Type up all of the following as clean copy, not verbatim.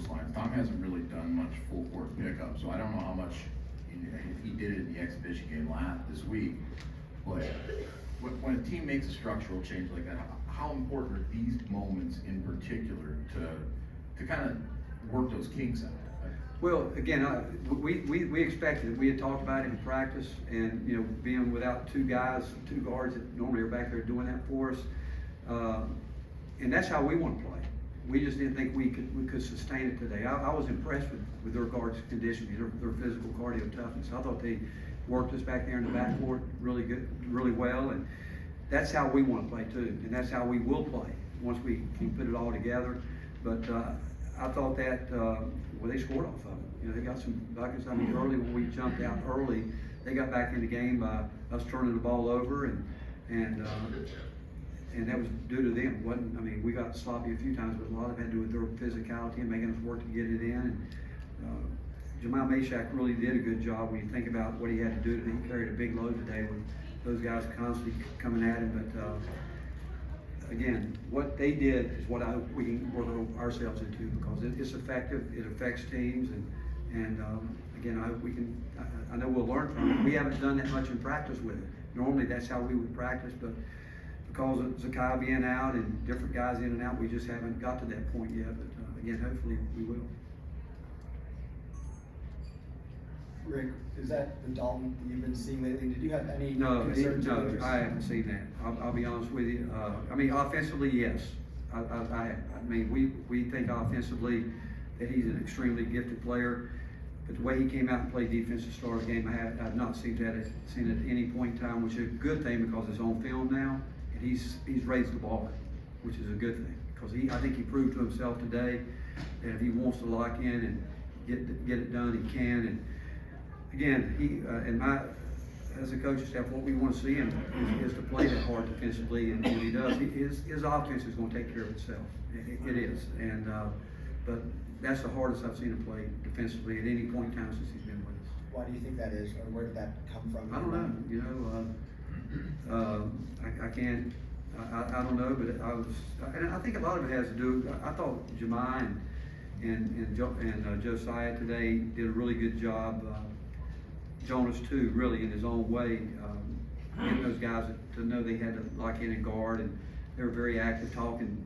those lines. Tom hasn't really done much full court pickup, so I don't know how much he did it in the exhibition game this week. But when a team makes a structural change like that, how important are these moments in particular to kind of work those kinks out? Well, again, we expected it. We had talked about it in practice, and being without two guards that normally are back there doing that for us, and that's how we want to play. We just didn't think we could sustain it today. I was impressed with their guards' conditioning, their physical cardio toughness. I thought they worked us back there in the backcourt really good, really well, and that's how we want to play too, and that's how we will play once we can put it all together. But I thought that they scored off of it. They got some buckets. I mean, early when we jumped out early, they got back in the game by us turning the ball over, and that was due to them. I mean, we got sloppy a few times, but a lot of it had to do with their physicality and making us work to get it in. And Jamal Meshack really did a good job when you think about what he had to do. He carried a big load today with those guys constantly coming at him. But again, what they did is what I hope we can work ourselves into, because it's effective. It affects teams, and again, I hope we can. I know we'll learn from it. We haven't done that much in practice with it. Normally, that's how we would practice, but because of Zakai being out and different guys in and out, we just haven't got to that point yet. But again, hopefully we will. Rick, is that the Dalton that you've been seeing lately? Did you have any concerns? No, I haven't seen that. I'll be honest with you. I mean, offensively, yes. I mean, we think offensively that he's an extremely gifted player. But the way he came out and played defense to start the game, I've not seen it at any point in time, which is a good thing because it's on film now, and he's raised the bar, which is a good thing, because I think he proved to himself today that if he wants to lock in and get it done, he can. And again, as a coaching staff, what we want to see him is to play that hard defensively, and when he does, his offense is going to take care of itself. It is, and but that's the hardest I've seen him play defensively at any point in time since he's been with us. Why do you think that is, or where did that come from? I don't know. I can't. I don't know, but and I think a lot of it has to do. I thought Jemai and Josiah today did a really good job. Jonas too, really in his own way, getting those guys to know they had to lock in and guard, and they were very active, talking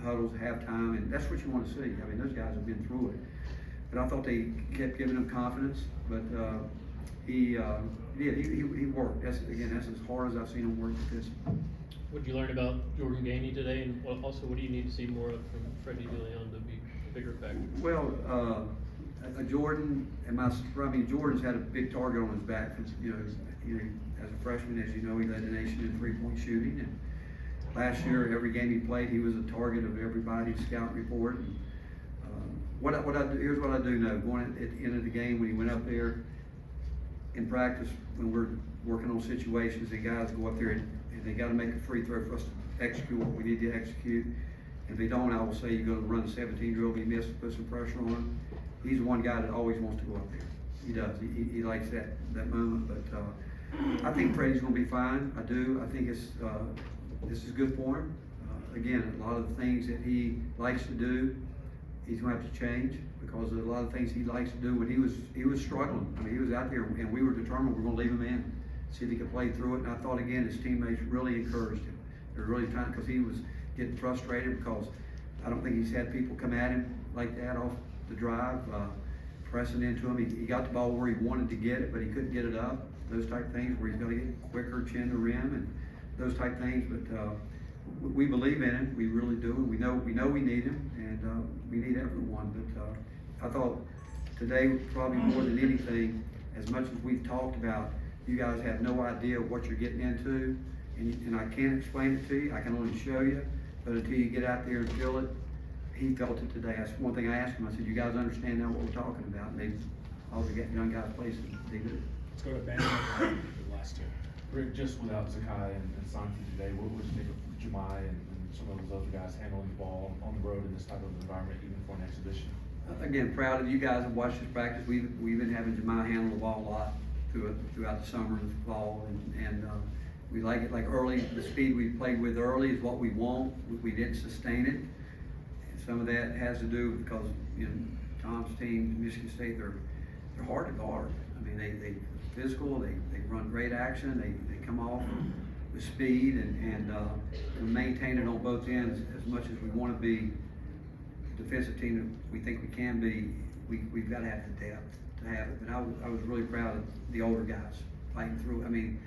huddles, halftime, and that's what you want to see. I mean, those guys have been through it. But I thought they kept giving him confidence. But he worked. That's as hard as I've seen him work defensively. What did you learn about Jordan Gainey today, and also what do you need to see more of from Freddie DeLeon to be a bigger factor? Well, Jordan Jordan's had a big target on his back. As a freshman, as you know, he led the nation in three-point shooting. And last year, every game he played, he was a target of everybody's scout report. And, here's what I do know. Going at the end of the game, when he went up there in practice, when we're working on situations, and guys go up there and they got to make a free throw for us to execute what we need to execute. And if they don't, I will say you're going to run the 17 drill. If he misses, put some pressure on him. He's the one guy that always wants to go up there. He does. He likes that moment. But I think Freddie's going to be fine. I do. I think this is good for him. Again, a lot of the things that he likes to do, he's going to have to change, because of a lot of things he likes to do. When he was struggling. I mean, he was out there, and we were determined we're going to leave him in, see if he could play through it. And I thought, again, his teammates really encouraged him. They're really trying, because he was getting frustrated, because I don't think he's had people come at him like that off the drive, pressing into him. He got the ball where he wanted to get it, but he couldn't get it up. Those type things where he's going to get quicker, chin to rim, and those type things. But we believe in him. We really do. We know we need him, and we need everyone. But I thought today, probably more than anything, as much as we've talked about, you guys have no idea what you're getting into, and I can't explain it to you. I can only show you. But until you get out there and feel it, he felt it today. That's one thing I asked him. I said, "You guys understand now what we're talking about?" And all the young guys play, they do. Let's go to Ben the last two. Rick, just without Zakai and Santi today, what would you think of Jemai and some of those other guys handling the ball on the road in this type of environment, even for an exhibition? Again, proud of you guys have watched this practice. We've been having Jemai handle the ball a lot throughout the summer and the fall, and we like it. Like early, the speed we played with early is what we want. We didn't sustain it. And some of that has to do because Tom's team, Michigan State, they're hard to guard. I mean, they physical, they run great action, they come off with speed and maintain it on both ends as much as we want to be the defensive team that we think we can be. We've got to have the depth to have it. But I was really proud of the older guys fighting through. I mean,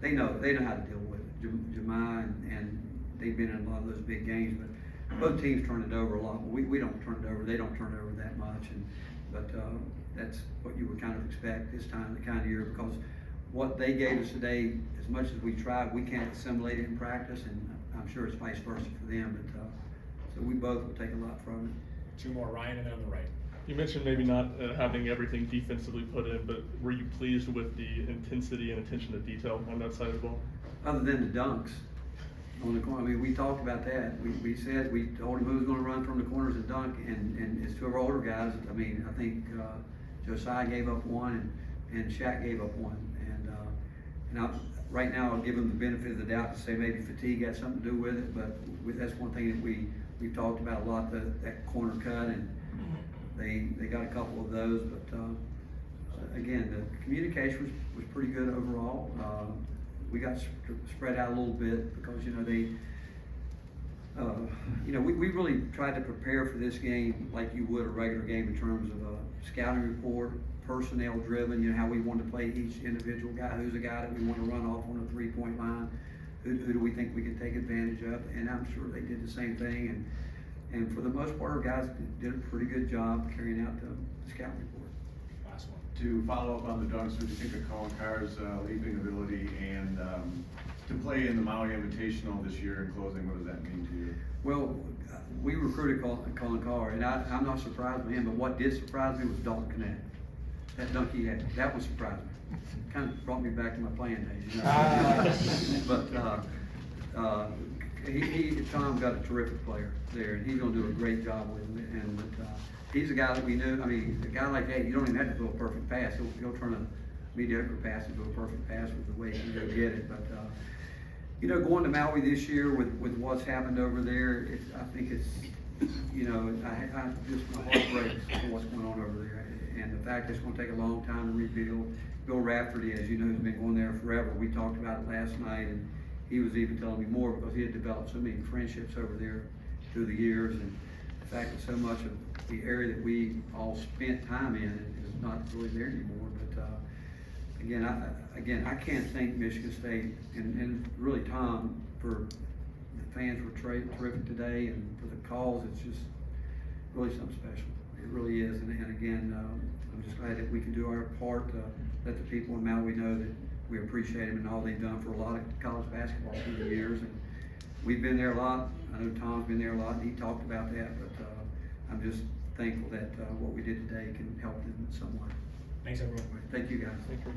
they know how to deal with it. Jemai and they've been in a lot of those big games, but both teams turn it over a lot. We don't turn it over. They don't turn it over that much, but that's what you would kind of expect this time, the kind of year, because what they gave us today, as much as we tried, we can't assimilate it in practice, and I'm sure it's vice versa for them. But so we both will take a lot from it. Two more, Ryan, and then on the right. You mentioned maybe not having everything defensively put in, but were you pleased with the intensity and attention to detail on that side of the ball? Other than the dunks on the corner, I mean, we talked about that. We said, we told him who was going to run from the corners and dunk, and it's two of our older guys. I mean, I think Josiah gave up one, and Shaq gave up one. And right now, I'll give him the benefit of the doubt to say maybe fatigue had something to do with it, but that's one thing that we've talked about a lot, that corner cut, and they got a couple of those. But again, the communication was pretty good overall. We got spread out a little bit because, we really tried to prepare for this game like you would a regular game in terms of a scouting report, personnel driven, how we want to play each individual guy, who's a guy that we want to run off on a 3-point line, who do we think we can take advantage of, and I'm sure they did the same thing, and for the most part, our guys did a pretty good job carrying out the scout report. Last one. To follow up on the dunks, what do you think of Coen Carr's leaping ability and to play in the Maui Invitational this year in closing? What does that mean to you? Well, we recruited Coen Carr, and I'm not surprised by him, but what did surprise me was Dalton Connect. That dunk he had, that was surprising. Kind of brought me back to my playing days, But Tom's got a terrific player there, and he's going to do a great job with him. And he's a guy that we knew. I mean, a guy like that, you don't even have to throw a perfect pass. He'll turn a mediocre pass into a perfect pass with the way he can go get it. But going to Maui this year with what's happened over there, I think it's I just my heart breaks for what's going on over there. And the fact that it's going to take a long time to rebuild. Bill Rafferty, as you know, has been going there forever. We talked about it last night, and he was even telling me more because he had developed so many friendships over there through the years. And the fact that so much of the area that we all spent time in is not really there anymore. But again, I can't thank Michigan State and really Tom for the fans were terrific today, and for the calls. It's just really something special. It really is, and again, I'm just glad that we can do our part to let the people in Maui know that we appreciate them and all they've done for a lot of college basketball through the years. And we've been there a lot. I know Tom's been there a lot, and he talked about that. But I'm just thankful that what we did today can help them in some way. Thanks, everyone. Thank you, guys. Thanks, Rick.